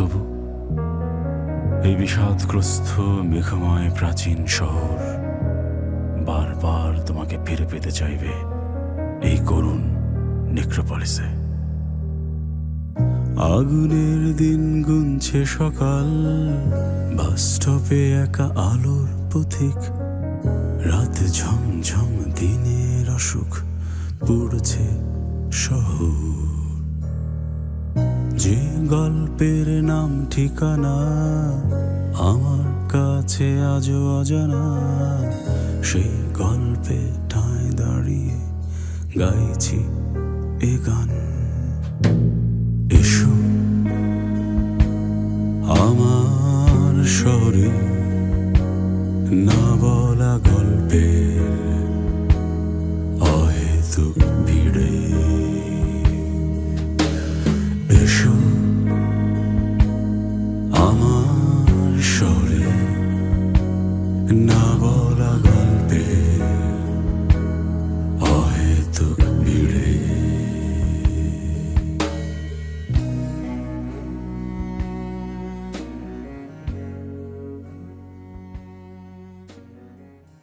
তবু এই বিষাদগ্রস্ত মেঘময় প্রাচীন শহর বারবার তোমাকে ফিরে পেতে চাইবে এই করুণ নেক্রোপলিসে। আগুনের দিন গুনছে সকাল, বাস স্টপে একা আলোর পথিক, রাত ঝমঝম দিনের অসুখ পড়ছে শহর। যে গল্পের নাম ঠিকানা আমার কাছে আজও অজানা, সেই গল্পে ঠাঁই দাঁড়িয়ে গাইছি এ গান। এসো আমার শহরে না বলা গল্পের অহেতুক ভিড়ে। এসো আমার শহরে না বলা গল্পের